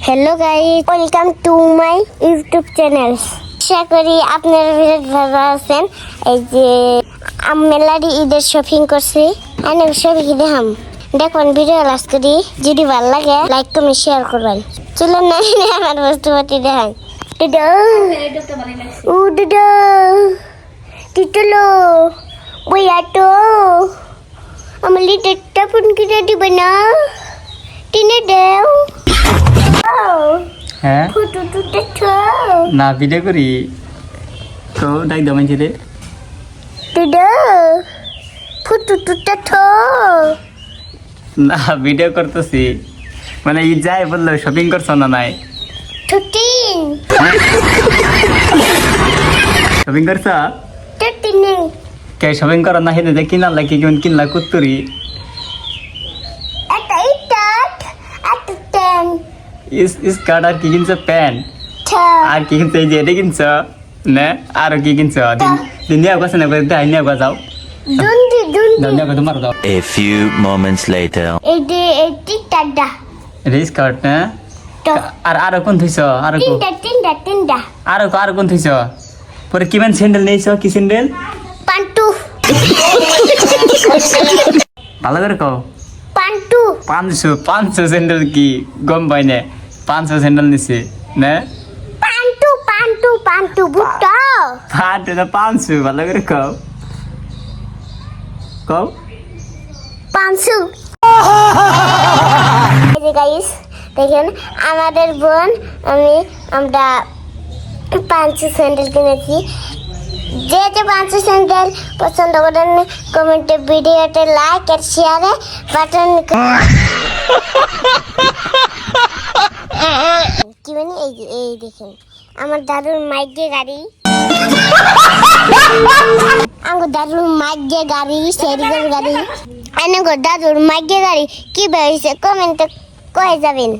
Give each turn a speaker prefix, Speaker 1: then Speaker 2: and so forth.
Speaker 1: Hello guys, welcome to my YouTube channel. আশা করি আপনারা বেশ ভালো আছেন। এই যে মেলারি ঈদের শপিং করছি, অনেক শপিং দেখাম। দেখুন ভিডিও লাস্ট করি, যদি ভালো লাগে লাইক কমেন্ট শেয়ার করবেন। চলুন না আমার বস্তুপাতি দেখান। টিটলো বইয়া তো আমার লিটারটা ফোন কিনে দিবে না, টিনে দেও।
Speaker 2: হ্যাঁ
Speaker 1: ফটো তুলতে
Speaker 2: না ভিডিও করি তো ডাক দাও মাঝে রে
Speaker 1: ফটো তুলতে
Speaker 2: না ভিডিও করতেছি মানে ই যাই বললো শপিং করছো না নাই
Speaker 1: থুটিন
Speaker 2: শপিং করছ
Speaker 1: থুটিনে
Speaker 2: কে শপিং করো না হেনে কিনা লাগে কেমন কিনলা কুত্তুরি
Speaker 1: এটা টেন
Speaker 2: স্কার্ট আর কি কিনছো প্যান্ট আর কি কিনছো এই যে এটা কিনছো না আর কি কিনছো দিন নিয়ে গেছে না দেখ নিয়ে যাও
Speaker 1: দুন্দি
Speaker 2: নিয়ে তোমার দাও
Speaker 3: A few moments later.
Speaker 1: এই যে এই টিটাডা
Speaker 2: এটা স্কার্ট না
Speaker 1: তো
Speaker 2: আর কোন থইছো আর
Speaker 1: তিনটা
Speaker 2: আর কোন থইছো পরে কিমান স্যান্ডেল নেইছো কি স্যান্ডেল
Speaker 1: পান্টু
Speaker 2: ভালো করে কও
Speaker 1: পান্টু
Speaker 2: 500 স্যান্ডেল কি গম পাই না 500 স্যান্ডেল নিছে না
Speaker 1: পান্টু বুটা
Speaker 2: 500 ভালো করে কও কও
Speaker 1: 500 এই যে গাইস দেখেন আমাদের বোন আমরা 500 স্যান্ডেল কিনেছি। যে 500 স্যান্ডেল পছন্দ করেন কমেন্টে ভিডিওতে লাইক আর শেয়ারে বাটন কি মানে এই দেখেন আমার দাদুর মাইক দিয়ে গাড়ি আমার দাদুর মাইক দিয়ে গাড়ি সেরিগের গাড়ি আমার দাদুর মাইক দিয়ে গাড়ি কি বেরিয়েছে কমেন্টে কয়ে যাবেন।